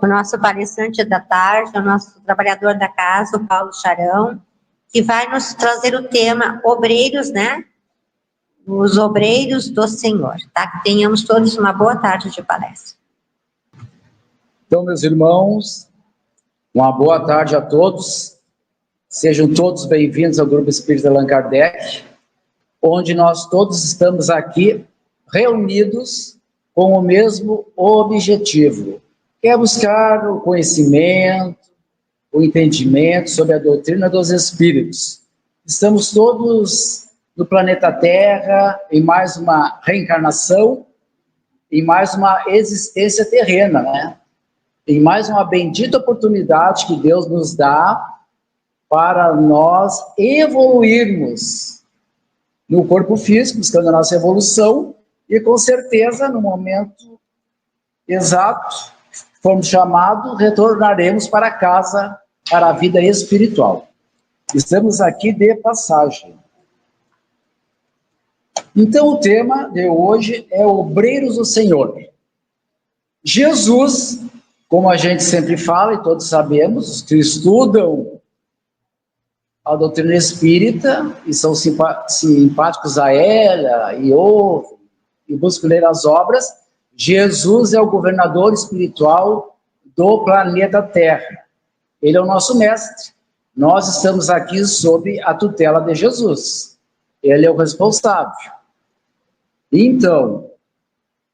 o nosso palestrante da tarde, o nosso trabalhador da casa, o Paulo Charão, que vai nos trazer o tema obreiros, né? Os obreiros do Senhor, tá? Que tenhamos todos uma boa tarde de palestra. Então, meus irmãos, uma boa tarde a todos. Sejam todos bem-vindos ao Grupo Espírita Allan Kardec, onde nós todos estamos aqui reunidos com o mesmo objetivo, que é buscar o conhecimento, o entendimento sobre a doutrina dos Espíritos. Estamos todos no planeta Terra, em mais uma reencarnação, em mais uma existência terrena, né? Em mais uma bendita oportunidade que Deus nos dá para nós evoluirmos no corpo físico, buscando a nossa evolução, e com certeza, no momento exato, fomos chamados, retornaremos para casa, para a vida espiritual. Estamos aqui de passagem. Então, o tema de hoje é Obreiros do Senhor. Jesus, como a gente sempre fala e todos sabemos, que estudam a doutrina espírita e são simpáticos a ela e ouvem e buscam ler as obras, Jesus é o governador espiritual do planeta Terra. Ele é o nosso mestre. Nós estamos aqui sob a tutela de Jesus. Ele é o responsável. Então,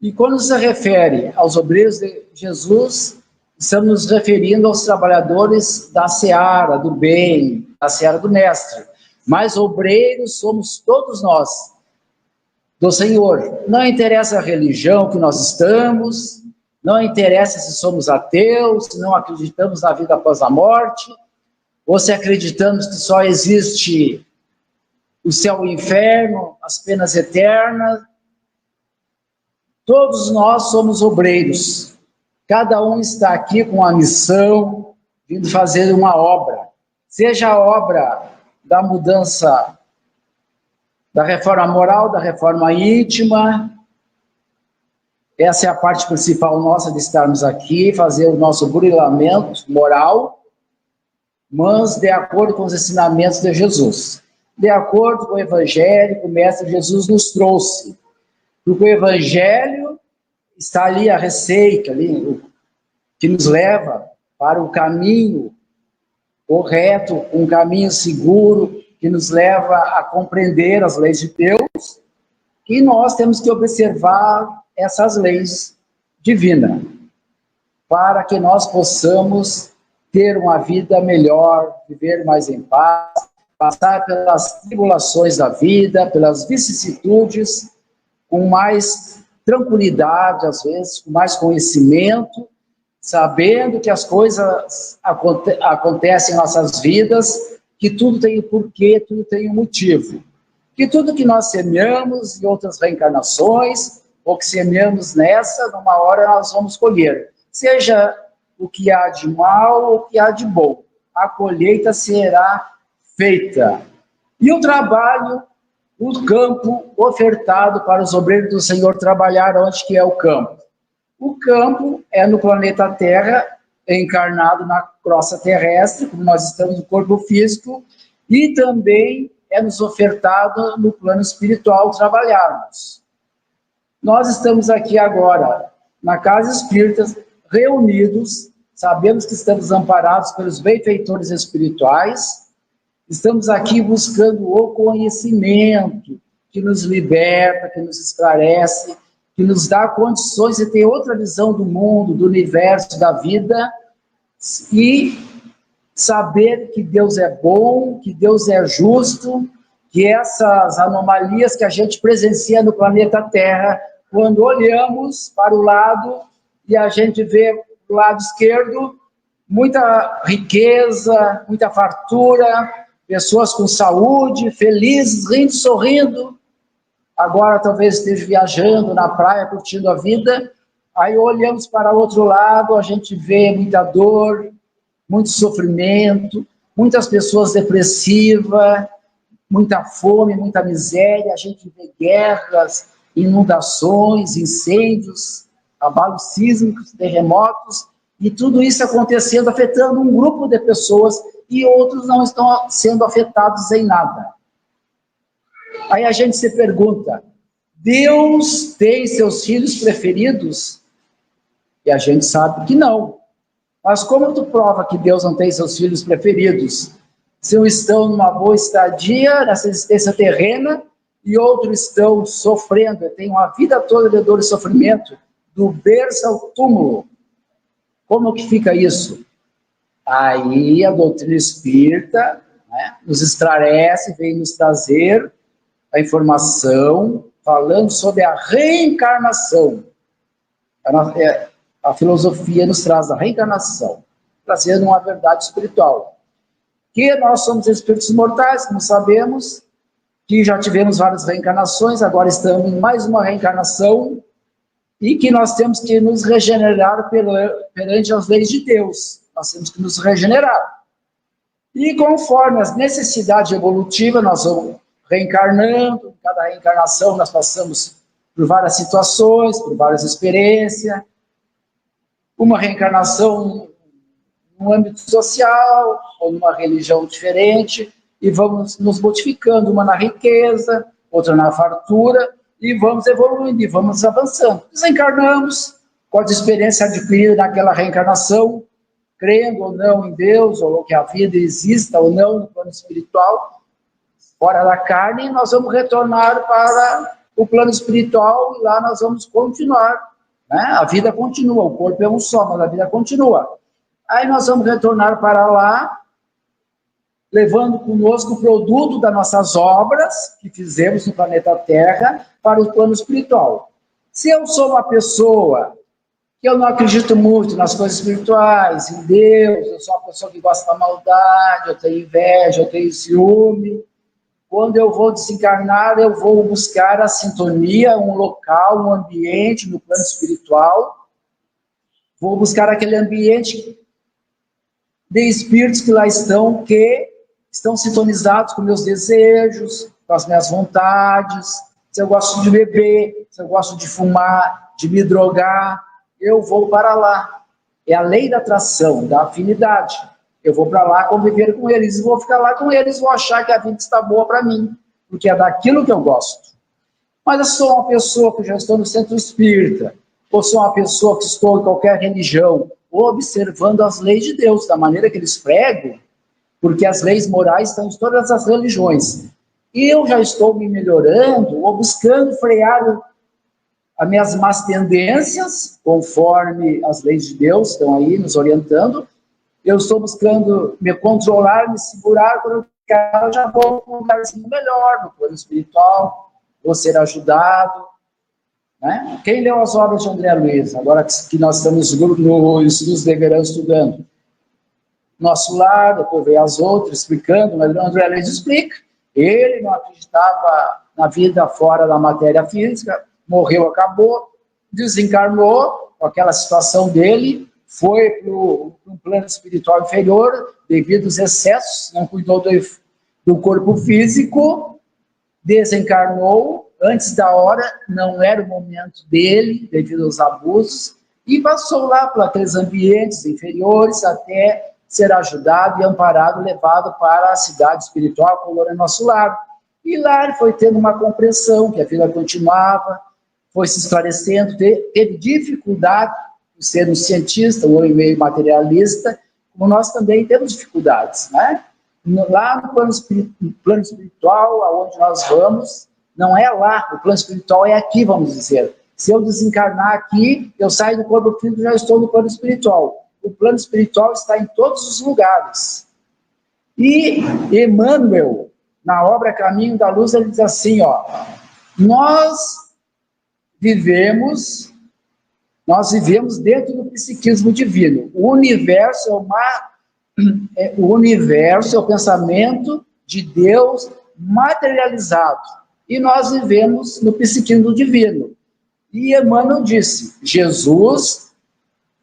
e quando se refere aos obreiros de Jesus, estamos nos referindo aos trabalhadores da seara do bem, da seara do mestre. Mas obreiros somos todos nós, do Senhor. Não interessa a religião que nós estamos, não interessa se somos ateus, se não acreditamos na vida após a morte, ou se acreditamos que só existe o céu e o inferno, as penas eternas. Todos nós somos obreiros. Cada um está aqui com a missão, vindo fazer uma obra. Seja a obra da mudança, da reforma moral, da reforma íntima. Essa é a parte principal nossa de estarmos aqui, fazer o nosso burilamento moral, mas de acordo com os ensinamentos de Jesus. De acordo com o Evangelho que o Mestre Jesus nos trouxe. Porque o Evangelho está ali, a receita, ali, que nos leva para o caminho correto, um caminho seguro, que nos leva a compreender as leis de Deus, e nós temos que observar essas leis divinas, para que nós possamos ter uma vida melhor, viver mais em paz, passar pelas tribulações da vida, pelas vicissitudes, com mais tranquilidade, às vezes, com mais conhecimento, sabendo que as coisas acontecem em nossas vidas, que tudo tem um porquê, tudo tem um motivo. Que tudo que nós semeamos em outras reencarnações, ou que semeamos nessa, numa hora nós vamos colher. Seja o que há de mal ou o que há de bom. A colheita será feita. E o trabalho, o campo ofertado para os obreiros do Senhor trabalhar, onde que é o campo? O campo é no planeta Terra, encarnado na crosta terrestre, como nós estamos no corpo físico, e também é nos ofertado no plano espiritual trabalharmos. Nós estamos aqui agora, na Casa Espírita, reunidos, sabemos que estamos amparados pelos benfeitores espirituais, estamos aqui buscando o conhecimento que nos liberta, que nos esclarece, que nos dá condições de ter outra visão do mundo, do universo, da vida, e saber que Deus é bom, que Deus é justo, que essas anomalias que a gente presencia no planeta Terra, quando olhamos para o lado e a gente vê do lado esquerdo muita riqueza, muita fartura, pessoas com saúde, felizes, rindo, sorrindo, agora talvez esteja viajando na praia, curtindo a vida, aí olhamos para o outro lado, a gente vê muita dor, muito sofrimento, muitas pessoas depressivas, muita fome, muita miséria, a gente vê guerras, inundações, incêndios, abalos sísmicos, terremotos, E tudo isso acontecendo, afetando um grupo de pessoas e outros não estão sendo afetados em nada. Aí a gente se pergunta, Deus tem seus filhos preferidos? E a gente sabe que não. Mas como tu prova que Deus não tem seus filhos preferidos? Se um estão numa boa estadia, nessa existência terrena, e outros estão sofrendo, têm uma vida toda de dor e sofrimento, do berço ao túmulo. Como que fica isso? Aí a doutrina espírita, né, nos esclarece, vem nos trazer a informação, falando sobre a reencarnação. A filosofia nos traz a reencarnação, trazendo uma verdade espiritual. Que nós somos espíritos mortais, como sabemos, que já tivemos várias reencarnações, agora estamos em mais uma reencarnação, e que nós temos que nos regenerar perante as leis de Deus. Nós temos que nos regenerar. E conforme as necessidades evolutivas, nós vamos reencarnando, cada reencarnação nós passamos por várias situações, por várias experiências, uma reencarnação no âmbito social, ou numa religião diferente, e vamos nos modificando, uma na riqueza, outra na fartura, e vamos evoluindo, e vamos avançando. Desencarnamos com a experiência adquirida naquela reencarnação, crendo ou não em Deus, ou que a vida exista ou não no plano espiritual, fora da carne, nós vamos retornar para o plano espiritual, e lá nós vamos continuar, né? A vida continua, o corpo é um só, mas a vida continua. Aí nós vamos retornar para lá, levando conosco o produto das nossas obras que fizemos no planeta Terra para o plano espiritual. Se eu sou uma pessoa que eu não acredito muito nas coisas espirituais, em Deus, eu sou uma pessoa que gosta da maldade, eu tenho inveja, eu tenho ciúme, quando eu vou desencarnar, eu vou buscar a sintonia, um local, um ambiente no plano espiritual, vou buscar aquele ambiente de espíritos que lá estão, que estão sintonizados com meus desejos, com as minhas vontades. Se eu gosto de beber, se eu gosto de fumar, de me drogar, eu vou para lá. É a lei da atração, da afinidade. Eu vou para lá conviver com eles, e vou ficar lá com eles, vou achar que a vida está boa para mim, porque é daquilo que eu gosto. Mas eu sou uma pessoa que já estou no centro espírita, ou sou uma pessoa que estou em qualquer religião, observando as leis de Deus, da maneira que eles pregam, porque as leis morais estão em todas as religiões. E eu já estou me melhorando, ou buscando frear as minhas más tendências, conforme as leis de Deus estão aí nos orientando. Eu estou buscando me controlar, me segurar, quando eu já vou para um lugarzinho melhor, no plano espiritual, vou ser ajudado. Né? Quem leu as obras de André Luiz, agora que nós estamos no Estudos de Verão estudando? Nosso Lar, depois veio as outras explicando, mas André Luiz explica. Ele não acreditava na vida fora da matéria física, morreu, acabou, desencarnou com aquela situação dele, foi para um plano espiritual inferior, devido aos excessos, não cuidou do corpo físico, desencarnou antes da hora, não era o momento dele, devido aos abusos, e passou lá por aqueles ambientes inferiores até ser ajudado e amparado, levado para a cidade espiritual, Colônia Nosso Lar. E lá ele foi tendo uma compreensão, que a vida continuava, foi se esclarecendo, teve dificuldade de ser um cientista, um homem meio materialista, como nós também temos dificuldades, né? Lá no plano espiritual, aonde nós vamos, não é lá, o plano espiritual é aqui, vamos dizer. Se eu desencarnar aqui, eu saio do corpo físico e já estou no plano espiritual. O plano espiritual está em todos os lugares. E Emmanuel, na obra Caminho da Luz, ele diz assim, ó, nós vivemos dentro do psiquismo divino. O universo é o pensamento de Deus materializado. E nós vivemos no psiquismo divino. E Emmanuel disse, Jesus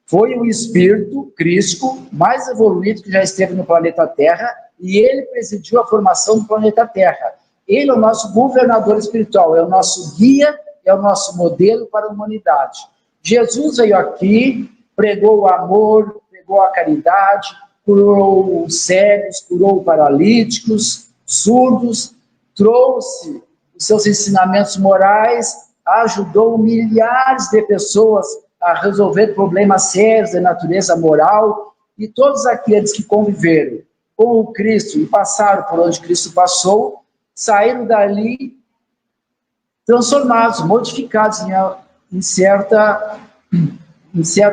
foi o espírito crístico mais evoluído que já esteve no planeta Terra, e ele presidiu a formação do planeta Terra. Ele é o nosso governador espiritual, é o nosso guia, é o nosso modelo para a humanidade. Jesus veio aqui pregou o amor, pregou a caridade, curou os cegos, curou paralíticos, surdos, trouxe os seus ensinamentos morais, ajudou milhares de pessoas a resolver problemas sérios de natureza moral, e todos aqueles que conviveram com o Cristo e passaram por onde Cristo passou, saíram dali transformados, modificados em certa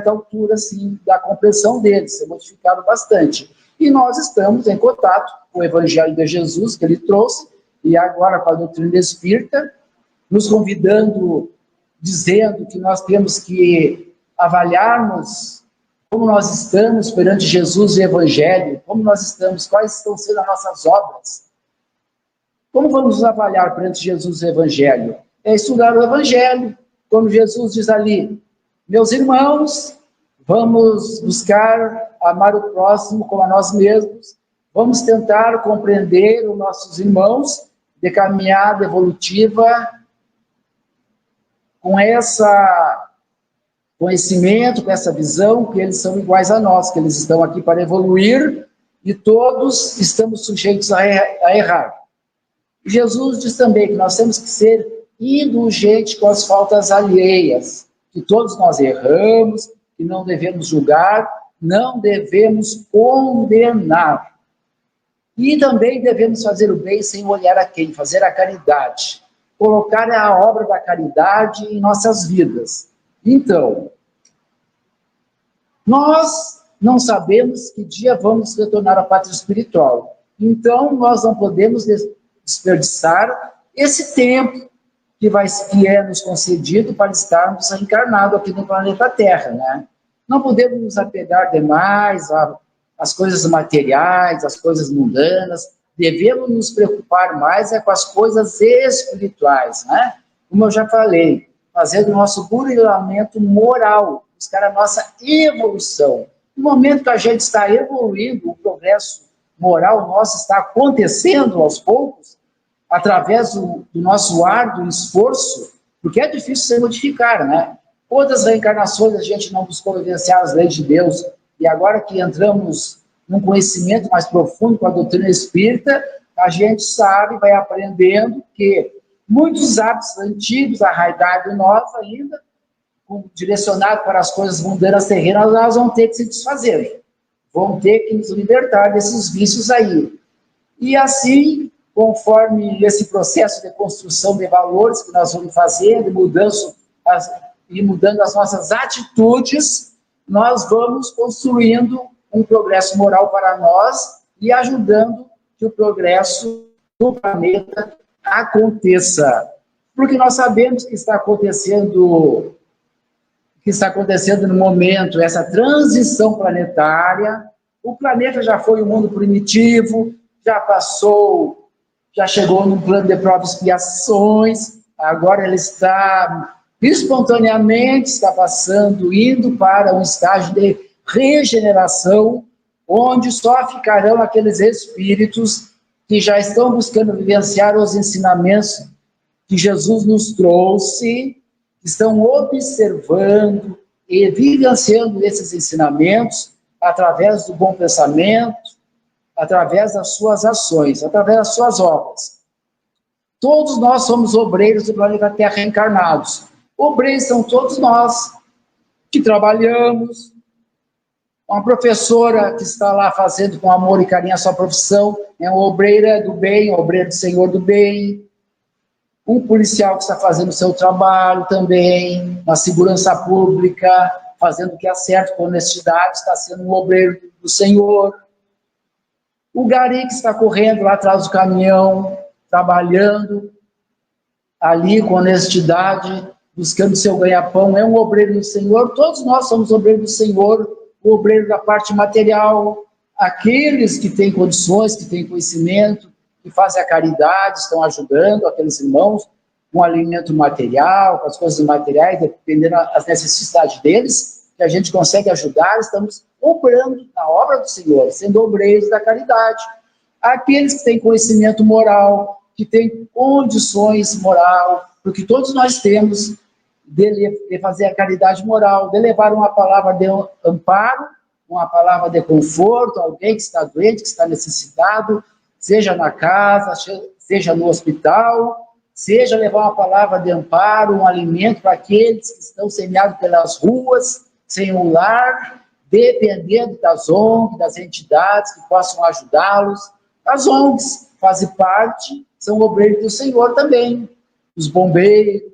altura, assim, da compreensão deles, se modificaram bastante. E nós estamos em contato com o Evangelho de Jesus, que ele trouxe, e agora com a doutrina espírita, nos convidando, dizendo que nós temos que avaliarmos como nós estamos perante Jesus e o Evangelho, como nós estamos, quais estão sendo as nossas obras. Como vamos nos avaliar perante Jesus e o Evangelho? É estudar o Evangelho, como Jesus diz ali, meus irmãos, vamos buscar amar o próximo como a nós mesmos, vamos tentar compreender os nossos irmãos de caminhada evolutiva com essa conhecimento, com essa visão, que eles são iguais a nós, que eles estão aqui para evoluir e todos estamos sujeitos a errar. Jesus diz também que nós temos que ser indulgentes com as faltas alheias, que todos nós erramos, que não devemos julgar, não devemos condenar. E também devemos fazer o bem sem olhar a quem, fazer a caridade, colocar a obra da caridade em nossas vidas. Então, nós não sabemos que dia vamos retornar à pátria espiritual. Então, nós não podemos desperdiçar esse tempo que é nos concedido para estarmos reencarnados aqui no planeta Terra, né? Não podemos nos apegar demais às coisas materiais, às coisas mundanas. Devemos nos preocupar mais com as coisas espirituais, né? Como eu já falei, fazer o nosso burilamento moral, buscar a nossa evolução. No momento que a gente está evoluindo, o progresso moral nosso está acontecendo aos poucos, através do nosso árduo esforço, porque é difícil se modificar, né? Quantas reencarnações a gente não buscou vivenciar as leis de Deus, e agora que entramos num conhecimento mais profundo com a doutrina espírita, a gente sabe, vai aprendendo que muitos hábitos antigos, arraigados em nós ainda, direcionados para as coisas mundanas terrenas, nós vamos ter que se desfazer. Vamos ter que nos libertar desses vícios aí. E assim, conforme esse processo de construção de valores que nós vamos fazer, e mudando as nossas atitudes, nós vamos construindo um progresso moral para nós e ajudando que o progresso do planeta aconteça. Porque nós sabemos que está acontecendo no momento, essa transição planetária. O planeta já foi um mundo primitivo, já chegou num plano de provas e expiações, agora ele está espontaneamente indo para um estágio de regeneração, onde só ficarão aqueles espíritos que já estão buscando vivenciar os ensinamentos que Jesus nos trouxe, que estão observando e vivenciando esses ensinamentos através do bom pensamento, através das suas ações, através das suas obras. Todos nós somos obreiros do planeta Terra encarnados. Obreiros são todos nós que trabalhamos. Uma professora que está lá fazendo com amor e carinho a sua profissão é uma obreira do bem, uma obreira do Senhor do bem. Um policial que está fazendo o seu trabalho também, na segurança pública, fazendo o que é certo com honestidade, está sendo um obreiro do Senhor. O gari que está correndo lá atrás do caminhão, trabalhando ali com honestidade, buscando seu ganha-pão, é um obreiro do Senhor. Todos nós somos obreiros do Senhor, o obreiro da parte material, aqueles que têm condições, que têm conhecimento, que fazem a caridade, estão ajudando aqueles irmãos com alimento material, com as coisas materiais, dependendo das necessidades deles, que a gente consegue ajudar, estamos obrando na obra do Senhor, sendo obreiros da caridade. Aqueles que têm conhecimento moral, que têm condições moral, porque todos nós temos de fazer a caridade moral, de levar uma palavra de amparo, uma palavra de conforto, alguém que está doente, que está necessitado, seja na casa, seja no hospital, seja levar uma palavra de amparo, um alimento para aqueles que estão semeados pelas ruas, sem um lar, dependendo das ONGs, das entidades que possam ajudá-los. As ONGs fazem parte, são obreiros do Senhor também, os bombeiros,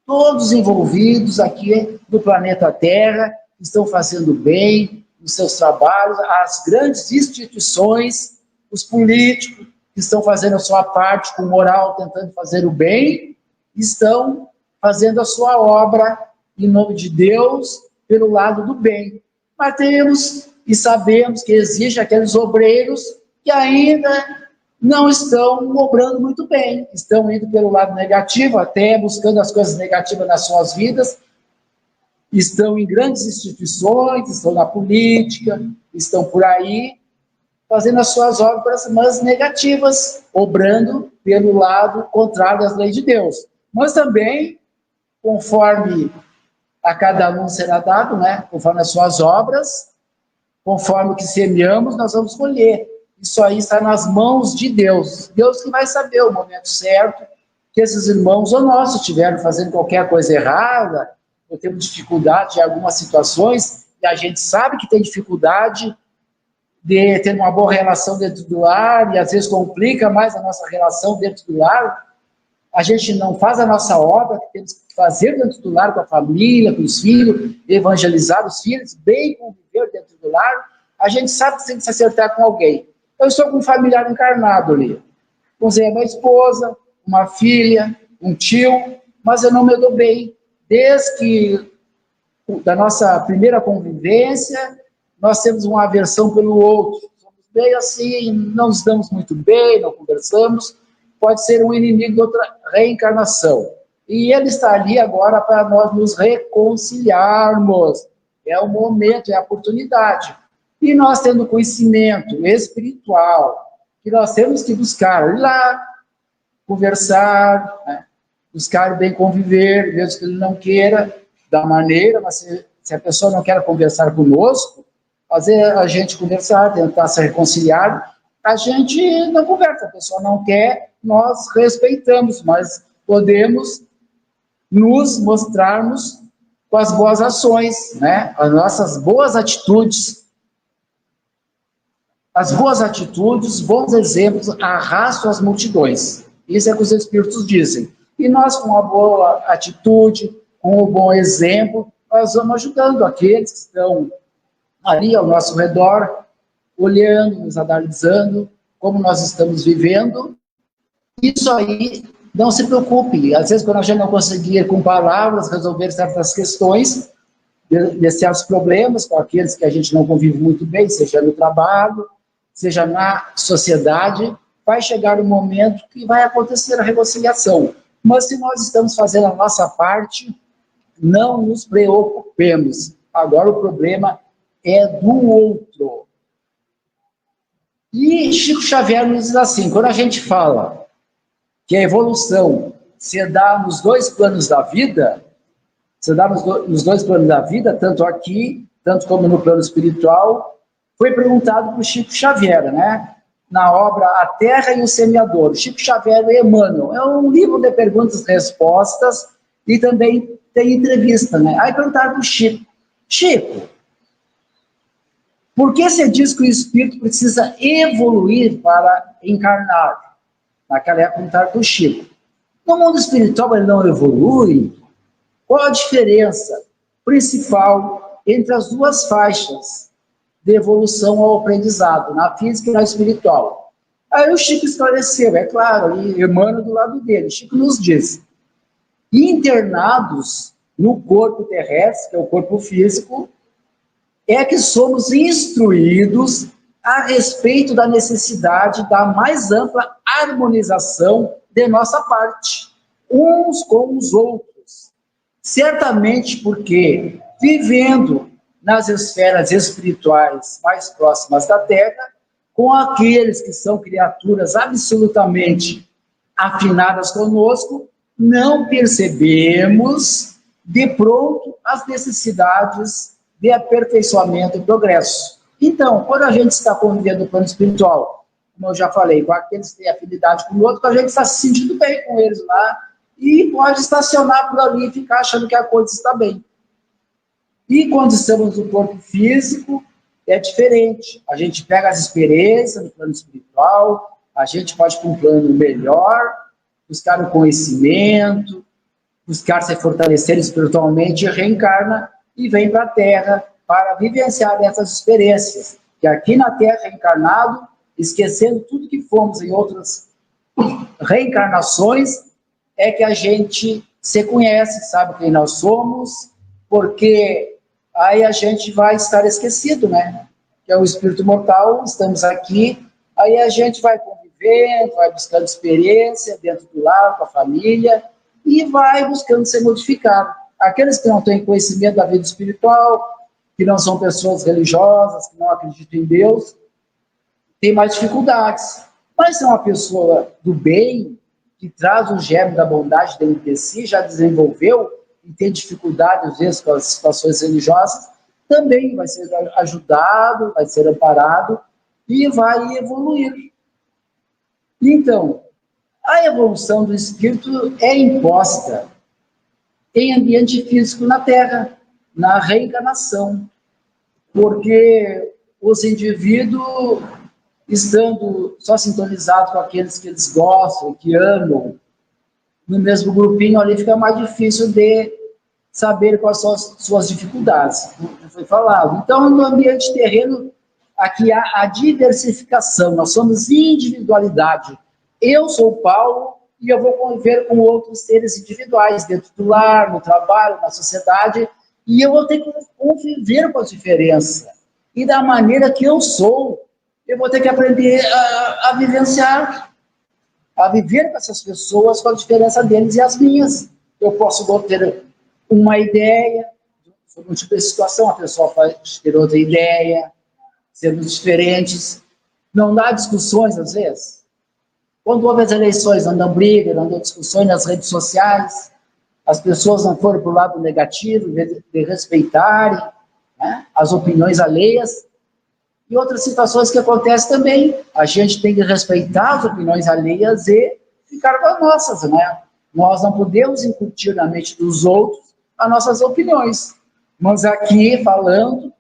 todos envolvidos aqui no planeta Terra, estão fazendo bem nos seus trabalhos, as grandes instituições, os políticos que estão fazendo a sua parte com moral, tentando fazer o bem, estão fazendo a sua obra em nome de Deus, pelo lado do bem. Mas temos e sabemos que existem aqueles obreiros que ainda não estão obrando muito bem, estão indo pelo lado negativo, até buscando as coisas negativas nas suas vidas, estão em grandes instituições, estão na política, estão por aí, fazendo as suas obras, mas negativas, obrando pelo lado contrário às leis de Deus. Mas também, conforme a cada um será dado, né? Conforme as suas obras, conforme o que semeamos, nós vamos colher. Isso aí está nas mãos de Deus. Deus que vai saber o momento certo que esses irmãos ou nós estiveram fazendo qualquer coisa errada, ou temos dificuldade em algumas situações, e a gente sabe que tem dificuldade de ter uma boa relação dentro do lar, e às vezes complica mais a nossa relação dentro do lar. A gente não faz a nossa obra, que temos que fazer dentro do lar, com a família, com os filhos, evangelizar os filhos, bem conviver dentro do lar. A gente sabe que tem que se acertar com alguém. Eu estou com um familiar encarnado ali. Usei uma esposa, uma filha, um tio, mas eu não me dou bem. Desde que, da nossa primeira convivência, nós temos uma aversão pelo outro. Somos bem assim, não nos damos muito bem, não conversamos. Pode ser um inimigo de outra reencarnação. E ele está ali agora para nós nos reconciliarmos. É o momento, é a oportunidade. E nós tendo conhecimento espiritual, que nós temos que buscar ir lá, conversar, né? Buscar bem conviver, mesmo que ele não queira, da maneira, mas se a pessoa não quer conversar conosco, fazer a gente conversar, tentar se reconciliar, a gente não conversa, a pessoa não quer, nós respeitamos, mas podemos nos mostrarmos com as boas ações, né? As nossas boas atitudes. As boas atitudes, bons exemplos, arrastam as multidões. Isso é o que os Espíritos dizem. E nós, com a boa atitude, com o bom exemplo, nós vamos ajudando aqueles que estão ali ao nosso redor, olhando, nos analisando, como nós estamos vivendo. Isso aí, não se preocupe. Às vezes, quando a gente não conseguir, com palavras, resolver certas questões, de certos problemas, com aqueles que a gente não convive muito bem, seja no trabalho, seja na sociedade, vai chegar um momento que vai acontecer a reconciliação. Mas se nós estamos fazendo a nossa parte, não nos preocupemos. Agora o problema é do outro. E Chico Xavier nos diz assim, quando a gente fala que a evolução se dá nos dois planos da vida, tanto aqui, tanto como no plano espiritual, foi perguntado para o Chico Xavier, né? Na obra A Terra e o Semeador. O Chico Xavier e Emmanuel. É um livro de perguntas e respostas e também tem entrevista, né? Aí perguntaram para o Chico, Chico, por que você diz que o espírito precisa evoluir para encarnar? Naquela época perguntaram para o Chico. No mundo espiritual ele não evolui? Qual a diferença principal entre as duas faixas de evolução ao aprendizado, na física e na espiritual? Aí o Chico esclareceu, é claro, e Emmanuel do lado dele. Chico nos diz, internados no corpo terrestre, que é o corpo físico, é que somos instruídos a respeito da necessidade da mais ampla harmonização de nossa parte, uns com os outros. Certamente porque, vivendo nas esferas espirituais mais próximas da Terra, com aqueles que são criaturas absolutamente afinadas conosco, não percebemos de pronto as necessidades de aperfeiçoamento e progresso. Então, quando a gente está convivendo no plano espiritual, como eu já falei, com aqueles que têm afinidade com o outro, a gente está se sentindo bem com eles lá e pode estacionar por ali e ficar achando que a coisa está bem. E quando estamos no corpo físico, é diferente. A gente pega as experiências no plano espiritual, a gente pode ir para um plano melhor, buscar o conhecimento, buscar se fortalecer espiritualmente, reencarna e vem para a Terra para vivenciar essas experiências. Que aqui na Terra, reencarnado, esquecendo tudo que fomos em outras reencarnações, é que a gente se conhece, sabe quem nós somos, porque aí a gente vai estar esquecido, né? Que é o espírito mortal, estamos aqui, aí a gente vai convivendo, vai buscando experiência dentro do lar, com a família, e vai buscando ser modificado. Aqueles que não têm conhecimento da vida espiritual, que não são pessoas religiosas, que não acreditam em Deus, têm mais dificuldades. Mas se é uma pessoa do bem, que traz o germe da bondade dentro de si, já desenvolveu e tem dificuldade, às vezes, com as situações religiosas, também vai ser ajudado, vai ser amparado e vai evoluir. Então, a evolução do espírito é imposta em ambiente físico na Terra, na reencarnação, porque os indivíduos, estando só sintonizados com aqueles que eles gostam, que amam, no mesmo grupinho ali fica mais difícil de saber quais são as suas dificuldades, como foi falado. Então, no ambiente terreno, aqui há a diversificação, nós somos individualidade. Eu sou o Paulo e eu vou conviver com outros seres individuais, dentro do lar, no trabalho, na sociedade, e eu vou ter que conviver com as diferenças. E da maneira que eu sou, eu vou ter que aprender a vivenciar, a viver com essas pessoas, com a diferença deles e as minhas. Eu posso ter uma ideia, sobre um tipo de situação, a pessoa pode ter outra ideia, sermos diferentes. Não dá discussões, às vezes? Quando houve as eleições, não dão briga, não dão discussões nas redes sociais, as pessoas não foram para o lado negativo, de respeitarem, né, as opiniões alheias. E outras situações que acontecem também, a gente tem que respeitar as opiniões alheias e ficar com as nossas, né? Nós não podemos incutir na mente dos outros as nossas opiniões. Mas aqui, falando,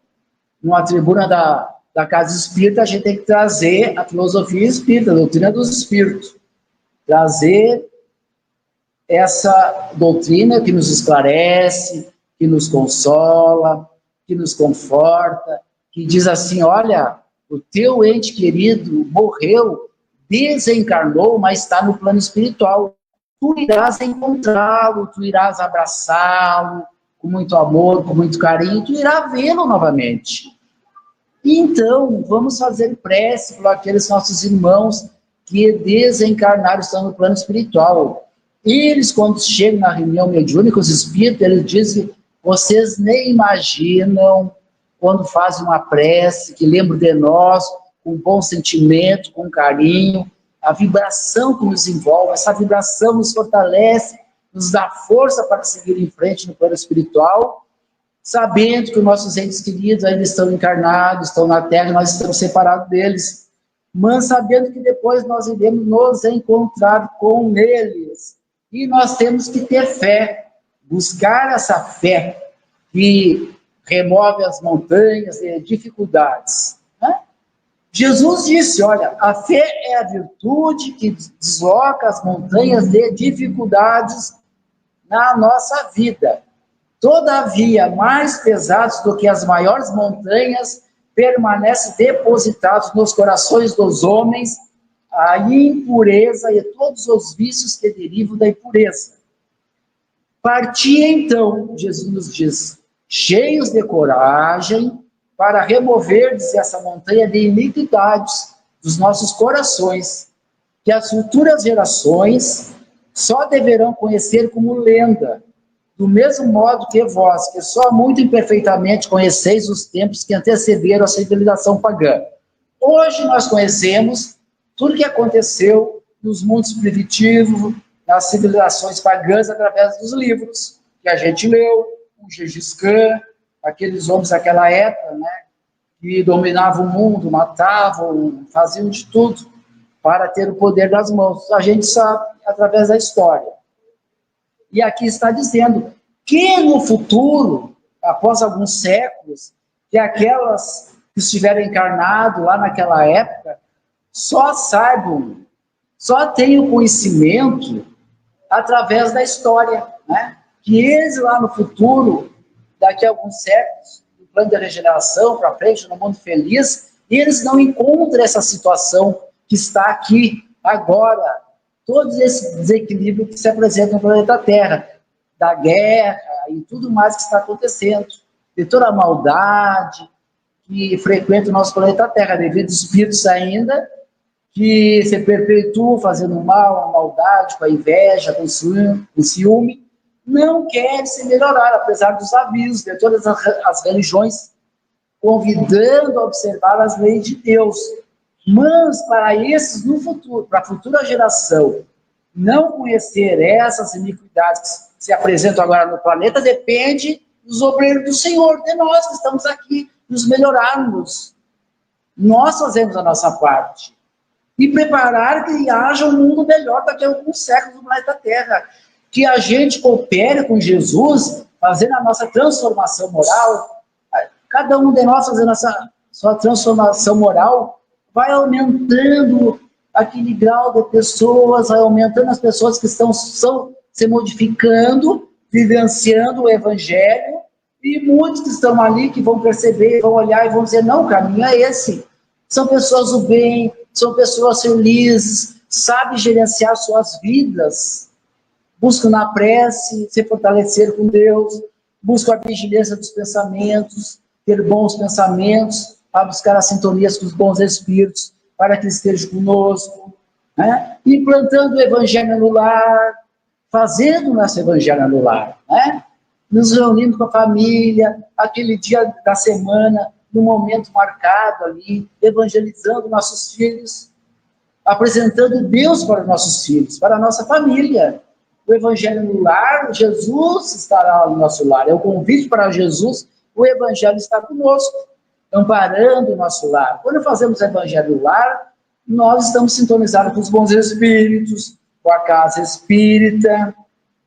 numa tribuna da Casa Espírita, a gente tem que trazer a filosofia espírita, a doutrina dos espíritos. Trazer essa doutrina que nos esclarece, que nos consola, que nos conforta, que diz assim, olha, o teu ente querido morreu, desencarnou, mas está no plano espiritual. Tu irás encontrá-lo, tu irás abraçá-lo, com muito amor, com muito carinho, tu irás vê-lo novamente. Então, vamos fazer prece por aqueles nossos irmãos que desencarnaram, estão no plano espiritual. Eles, quando chegam na reunião mediúnica, os espíritos, eles dizem, vocês nem imaginam quando fazem uma prece, que lembram de nós, com bom sentimento, com carinho, a vibração que nos envolve, essa vibração nos fortalece, nos dá força para seguir em frente no plano espiritual, sabendo que os nossos entes queridos ainda estão encarnados, estão na Terra, nós estamos separados deles, mas sabendo que depois nós iremos nos encontrar com eles. E nós temos que ter fé, buscar essa fé que remove as montanhas e dificuldades. Né? Jesus disse, olha, a fé é a virtude que desloca as montanhas de dificuldades na nossa vida. Todavia, mais pesados do que as maiores montanhas, permanecem depositados nos corações dos homens a impureza e todos os vícios que derivam da impureza. Parti então, Jesus nos diz, cheios de coragem, para removerdes essa montanha de iniquidades dos nossos corações, que as futuras gerações só deverão conhecer como lenda, do mesmo modo que vós, que só muito imperfeitamente conheceis os tempos que antecederam a civilização pagã. Hoje nós conhecemos tudo que aconteceu nos mundos primitivos, nas civilizações pagãs, através dos livros. que a gente leu, o Gengis Khan, aqueles homens daquela época, né, que dominavam o mundo, matavam, faziam de tudo para ter o poder das mãos. A gente sabe através da história. E aqui está dizendo que no futuro, após alguns séculos, que aquelas que estiveram encarnadas lá naquela época só saibam, só tenham conhecimento através da história, né? Que eles lá no futuro, daqui a alguns séculos, no plano da regeneração, para frente, no mundo feliz, eles não encontram essa situação que está aqui, agora, todo esse desequilíbrio que se apresenta no planeta Terra, da guerra e tudo mais que está acontecendo, de toda a maldade que frequenta o nosso planeta Terra, devido a espíritos ainda que se perpetuam fazendo mal, a maldade, com a inveja, com o ciúme, não querem se melhorar, apesar dos avisos de todas as religiões, convidando a observar as leis de Deus. Mas para esses no futuro, para a futura geração, não conhecer essas iniquidades que se apresentam agora no planeta, depende dos obreiros do Senhor, de nós que estamos aqui, nos melhorarmos. Nós fazemos a nossa parte. E preparar que haja um mundo melhor daqui a alguns séculos no planeta Terra. Que a gente coopere com Jesus, fazendo a nossa transformação moral. Cada um de nós fazendo essa sua transformação moral, vai aumentando aquele grau de pessoas, vai aumentando as pessoas que estão se modificando, vivenciando o Evangelho, e muitos que estão ali, que vão perceber, vão olhar e vão dizer, não, o caminho é esse. São pessoas do bem, são pessoas felizes, sabem gerenciar suas vidas, buscam na prece se fortalecer com Deus, buscam a vigilância dos pensamentos, ter bons pensamentos, para buscar as sintonias com os bons espíritos, para que eles estejam conosco, né? Implantando o Evangelho no lar, fazendo o nosso Evangelho no lar, né? Nos reunindo com a família, aquele dia da semana, num momento marcado ali, evangelizando nossos filhos, apresentando Deus para os nossos filhos, para a nossa família. O Evangelho no lar, Jesus estará no nosso lar. É o convite para Jesus, o Evangelho está conosco, amparando o nosso lar. Quando fazemos o Evangelho no lar, nós estamos sintonizados com os bons espíritos, com a casa espírita.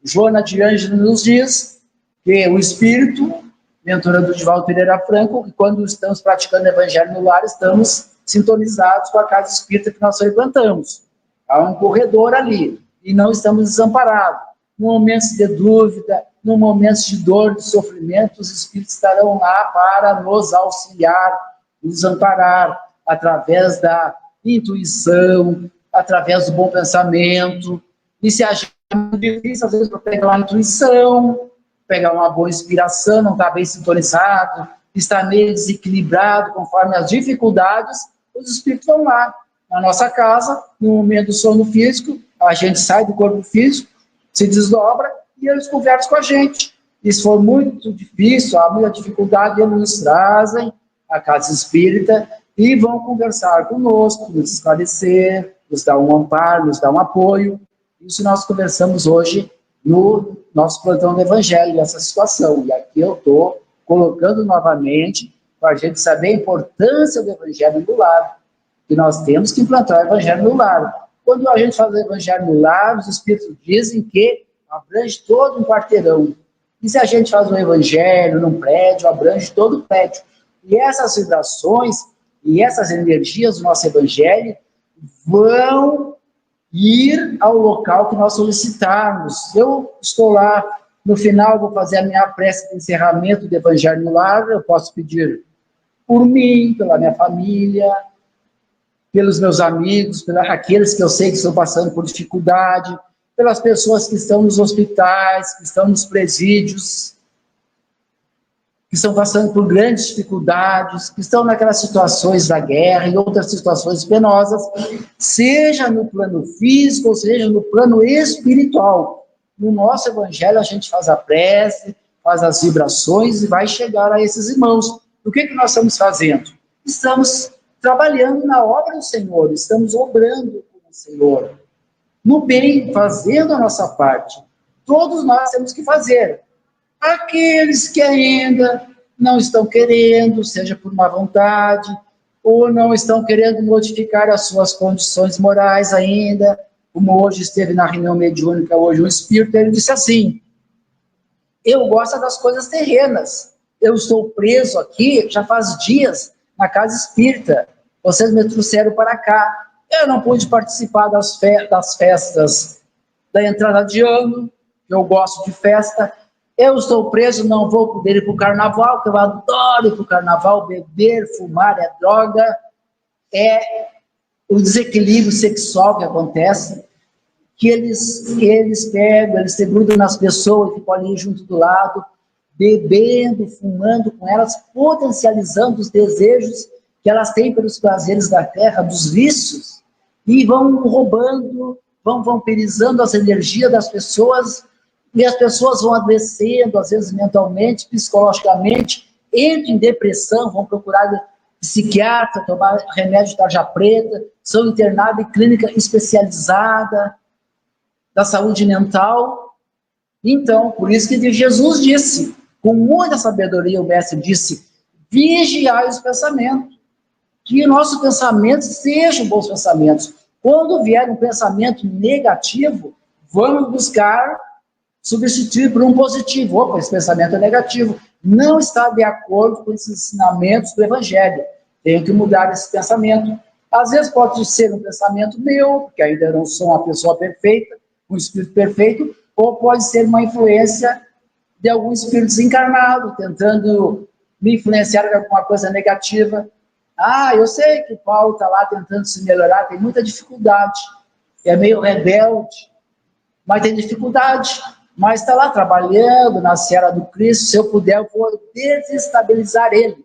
Joana de Ângelo nos diz que o espírito, mentora do Divaldo Pereira Franco, que quando estamos praticando o Evangelho no lar, estamos sintonizados com a casa espírita que nós frequentamos. Há um corredor ali, e não estamos desamparados. No momentos de dúvida, no momentos de dor, de sofrimento, os espíritos estarão lá para nos auxiliar, nos amparar, através da intuição, através do bom pensamento. E se a gente é muito difícil, às vezes, para pegar uma intuição, pegar uma boa inspiração, não está bem sintonizado, está meio desequilibrado conforme as dificuldades, os espíritos vão lá, na nossa casa, no momento do sono físico, a gente sai do corpo físico, se desdobra e eles conversam com a gente. E se for muito difícil, há muita dificuldade, eles nos trazem à casa espírita e vão conversar conosco, nos esclarecer, nos dar um amparo, nos dar um apoio. Isso nós conversamos hoje no nosso plantão do Evangelho, nessa situação. E aqui eu estou colocando novamente para a gente saber a importância do Evangelho no lar, que nós temos que implantar o Evangelho no lar. Quando a gente faz o Evangelho no lar, os Espíritos dizem que abrange todo um quarteirão. E se a gente faz um Evangelho num prédio, abrange todo o prédio. E essas vibrações e essas energias do nosso Evangelho vão ir ao local que nós solicitarmos. Eu estou lá, no final vou fazer a minha prece de encerramento do Evangelho no lar, eu posso pedir por mim, pela minha família, pelos meus amigos, pelos aqueles que eu sei que estão passando por dificuldade, pelas pessoas que estão nos hospitais, que estão nos presídios, que estão passando por grandes dificuldades, que estão naquelas situações da guerra e outras situações penosas, seja no plano físico, ou seja no plano espiritual. No nosso Evangelho a gente faz a prece, faz as vibrações e vai chegar a esses irmãos. O que nós estamos fazendo? Estamos trabalhando na obra do Senhor, estamos obrando com o Senhor, no bem, fazendo a nossa parte. Todos nós temos que fazer. Aqueles que ainda não estão querendo, seja por má vontade, ou não estão querendo modificar as suas condições morais ainda, como hoje esteve na reunião mediúnica, hoje um espírito, ele disse assim: eu gosto das coisas terrenas, eu estou preso aqui já faz dias na casa espírita, vocês me trouxeram para cá, eu não pude participar das festas da entrada de ano, eu gosto de festa, eu estou preso, não vou poder ir para o carnaval, que eu adoro ir para o carnaval, beber, fumar, é droga, é o desequilíbrio sexual que acontece, que eles pegam, eles se grudam nas pessoas, ficam ali junto do lado, bebendo, fumando com elas, potencializando os desejos que elas têm pelos prazeres da terra, dos vícios, e vão roubando, vão vampirizando as energias das pessoas, e as pessoas vão adoecendo, às vezes mentalmente, psicologicamente, entram em depressão, vão procurar psiquiatra, tomar remédio de tarja preta, são internados em clínica especializada da saúde mental. Então, por isso que Jesus disse, com muita sabedoria, o mestre disse: vigiai os pensamentos, que nossos pensamentos sejam bons pensamentos. Quando vier um pensamento negativo, vamos buscar substituir por um positivo. Opa, esse pensamento é negativo, não está de acordo com esses ensinamentos do Evangelho, tenho que mudar esse pensamento. Às vezes pode ser um pensamento meu, porque ainda não sou uma pessoa perfeita, um espírito perfeito, ou pode ser uma influência de algum espírito desencarnado, tentando me influenciar de alguma coisa negativa. Ah, eu sei que o Paulo está lá tentando se melhorar, tem muita dificuldade, é meio rebelde, mas tem dificuldade, mas está lá trabalhando na seara do Cristo, se eu puder, eu vou desestabilizar ele.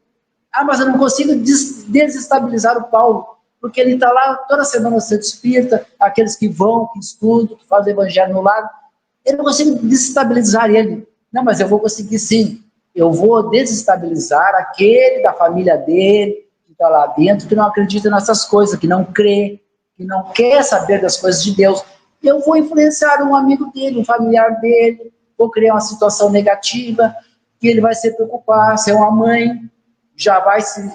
Ah, mas eu não consigo desestabilizar o Paulo, porque ele está lá toda semana no centro espírita, aqueles que vão, que estudam, que fazem evangelho no lago, eu não consigo desestabilizar ele. Não, mas eu vou conseguir sim, eu vou desestabilizar aquele da família dele, que está lá dentro, que não acredita nessas coisas, que não crê, que não quer saber das coisas de Deus. Eu vou influenciar um amigo dele, um familiar dele, vou criar uma situação negativa, que ele vai se preocupar, se é uma mãe, já vai se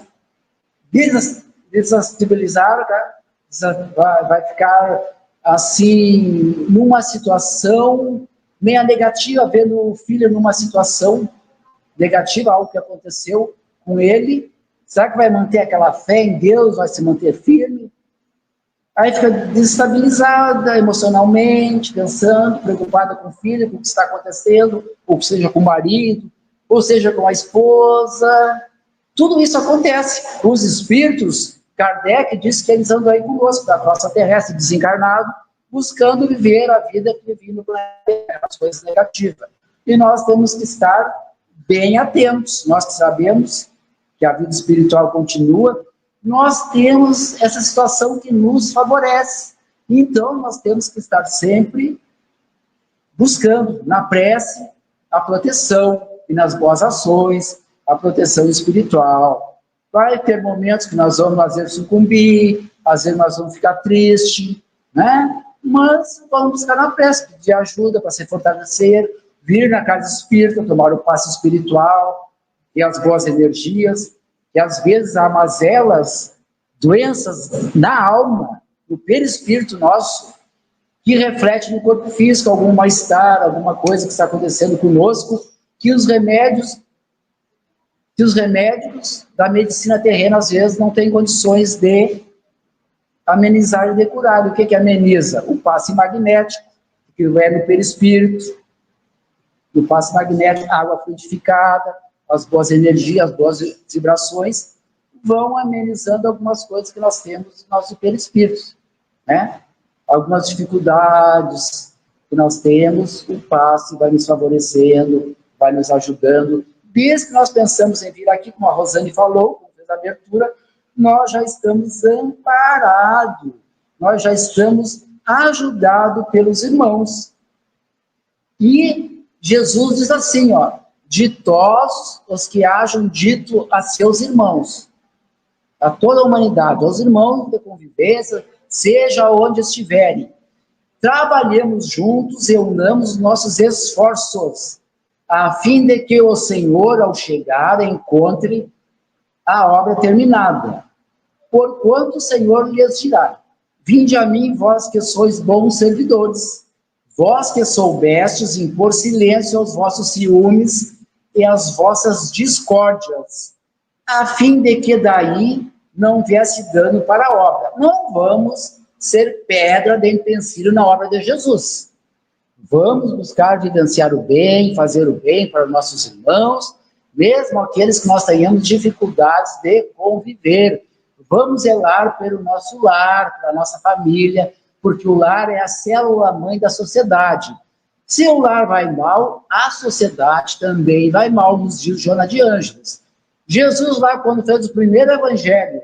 desestabilizar, tá? Vai ficar assim, numa situação meio negativa, vendo o filho numa situação negativa, algo que aconteceu com ele. Será que vai manter aquela fé em Deus, vai se manter firme? Aí fica desestabilizada emocionalmente, pensando, preocupada com o filho, com o que está acontecendo, ou seja com o marido, ou seja com a esposa. Tudo isso acontece. Os espíritos, Kardec disse que eles andam aí conosco, da crosta terrestre, desencarnado, buscando viver a vida que vive no planeta, as coisas negativas. E nós temos que estar bem atentos. Nós que sabemos que a vida espiritual continua, nós temos essa situação que nos favorece. Então, nós temos que estar sempre buscando, na prece, a proteção e nas boas ações, a proteção espiritual. Vai ter momentos que nós vamos, às vezes, sucumbir, às vezes nós vamos ficar tristes, né? Mas vamos buscar na prece, pedir ajuda para se fortalecer, vir na casa espírita, tomar o passe espiritual e as boas energias. E às vezes há mazelas, doenças na alma, no perispírito nosso, que reflete no corpo físico, algum mal-estar, alguma coisa que está acontecendo conosco, que os remédios da medicina terrena, às vezes, não têm condições de amenizar e de curar. O que ameniza? O passe magnético, que é no perispírito, o passe magnético, água fluidificada, as boas energias, as boas vibrações, vão amenizando algumas coisas que nós temos no nosso perispírito, né? Algumas dificuldades que nós temos, o passe vai nos favorecendo, vai nos ajudando. Desde que nós pensamos em vir aqui, como a Rosane falou, como fez a abertura, nós já estamos amparados, nós já estamos ajudados pelos irmãos. E Jesus diz assim, ó, ditosos os que hajam dito a seus irmãos, a toda a humanidade, aos irmãos de convivência, seja onde estiverem. Trabalhemos juntos e unamos nossos esforços. a fim de que o Senhor, ao chegar, encontre a obra terminada. Porquanto o Senhor lhes dirá: vinde a mim, vós que sois bons servidores, vós que soubestes impor silêncio aos vossos ciúmes e às vossas discórdias, a fim de que daí não viesse dano para a obra. Não vamos ser pedra de empecilho na obra de Jesus. Vamos buscar vivenciar o bem, fazer o bem para os nossos irmãos, mesmo aqueles que nós tenhamos dificuldades de conviver. Vamos zelar pelo nosso lar, pela nossa família, porque o lar é a célula-mãe da sociedade. Se o lar vai mal, a sociedade também vai mal, nos diz Joana de Ângeles. Jesus, lá quando fez o primeiro evangelho,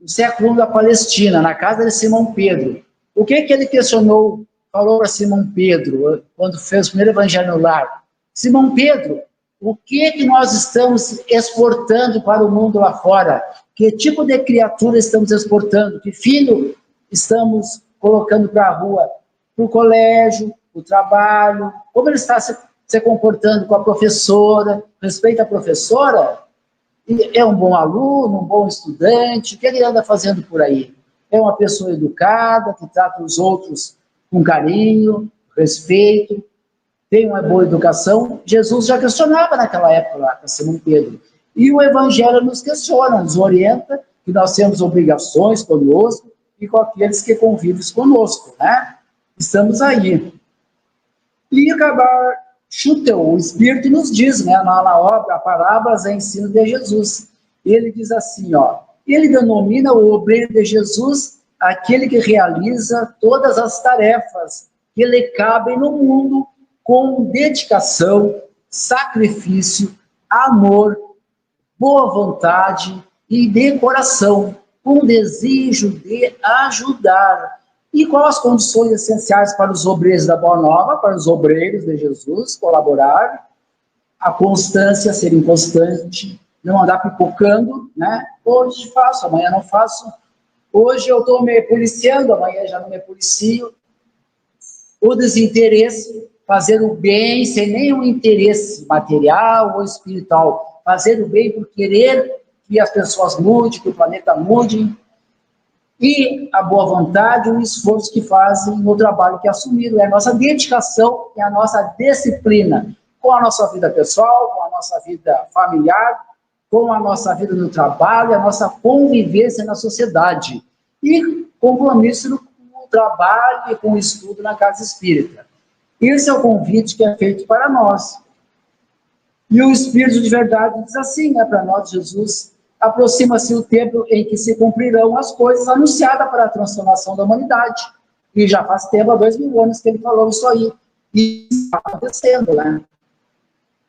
no século I da Palestina, na casa de Simão Pedro, o que ele questionou, falou para Simão Pedro, quando fez o primeiro evangelho no lar? Simão Pedro, o que nós estamos exportando para o mundo lá fora? Que tipo de criatura estamos exportando? Que filho estamos colocando para a rua? Para o colégio, para o trabalho? Como ele está se comportando com a professora? Respeita a professora? É um bom aluno, um bom estudante? O que ele anda fazendo por aí? É uma pessoa educada, que trata os outros com carinho, respeito, tem uma boa educação? Jesus já questionava naquela época lá, com Simão Pedro. E o Evangelho nos questiona, nos orienta que nós temos obrigações conosco e com aqueles que convivem conosco, né? Estamos aí. E acabar Schutel, o Espírito nos diz, né, na obra, Parábolas e Ensino de Jesus. Ele diz assim, ó, ele denomina o obreiro de Jesus aquele que realiza todas as tarefas que lhe cabem no mundo com dedicação, sacrifício, amor, boa vontade e de coração, com desejo de ajudar. E quais as condições essenciais para os obreiros da Boa Nova, para os obreiros de Jesus colaborar? A constância, ser inconstante, não andar pipocando, né? Hoje faço, amanhã não faço. Hoje eu estou me policiando, amanhã já não me policio. O desinteresse, fazer o bem sem nenhum interesse material ou espiritual. Fazer o bem por querer que as pessoas mudem, que o planeta mude. E a boa vontade, o esforço que fazem no trabalho que assumiram. É a nossa dedicação e a nossa disciplina. Com a nossa vida pessoal, com a nossa vida familiar, com a nossa vida no trabalho, a nossa convivência na sociedade. E compromisso com o trabalho e com o estudo na casa espírita. Esse é o convite que é feito para nós. E o Espírito de verdade diz assim, né, para nós, Jesus: aproxima-se o tempo em que se cumprirão as coisas anunciadas para a transformação da humanidade. E já faz tempo, há 2000 anos, que ele falou isso aí. E está acontecendo, né?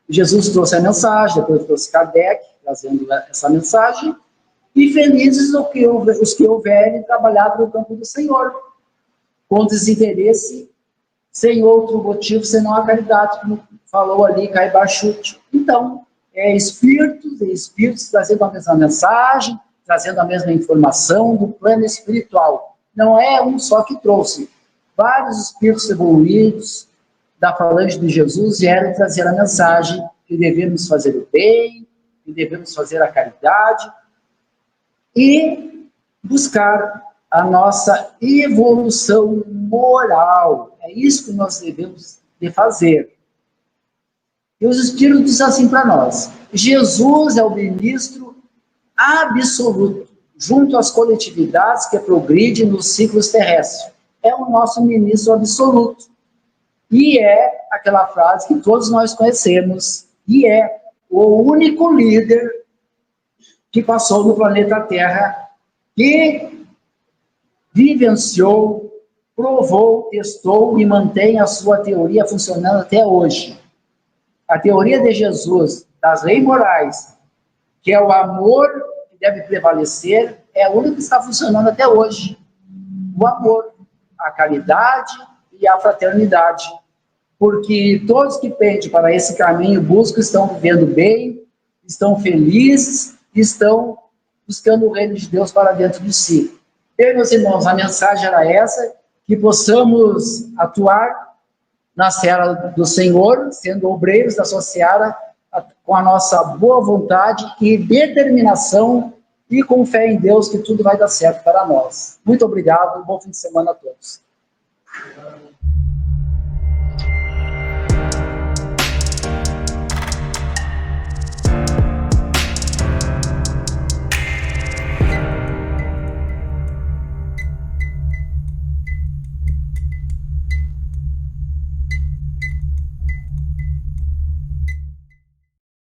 Jesus trouxe a mensagem, depois trouxe Kardec, trazendo essa mensagem, e felizes os que houverem trabalhado no campo do Senhor, com desinteresse, sem outro motivo, senão a caridade, como falou ali Caibar Schutel. Então, espíritos trazendo a mesma mensagem, trazendo a mesma informação do plano espiritual. Não é um só que trouxe. Vários espíritos evoluídos da falange de Jesus vieram trazer a mensagem que devemos fazer o bem, que devemos fazer a caridade e buscar a nossa evolução moral. É isso que nós devemos de fazer. E os Espíritos dizem assim para nós: Jesus é o ministro absoluto, junto às coletividades que progridem nos ciclos terrestres. É o nosso ministro absoluto. E é aquela frase que todos nós conhecemos, e é o único líder que passou no planeta Terra, que vivenciou, provou, testou e mantém a sua teoria funcionando até hoje. A teoria de Jesus, das leis morais, que é o amor que deve prevalecer, é o único que está funcionando até hoje. O amor, a caridade e a fraternidade. Porque todos que pendem para esse caminho buscam, estão vivendo bem, estão felizes, estão buscando o reino de Deus para dentro de si. E, meus irmãos, a mensagem era essa, que possamos atuar na seara do Senhor, sendo obreiros da sua seara, com a nossa boa vontade e determinação e com fé em Deus que tudo vai dar certo para nós. Muito obrigado, bom fim de semana a todos.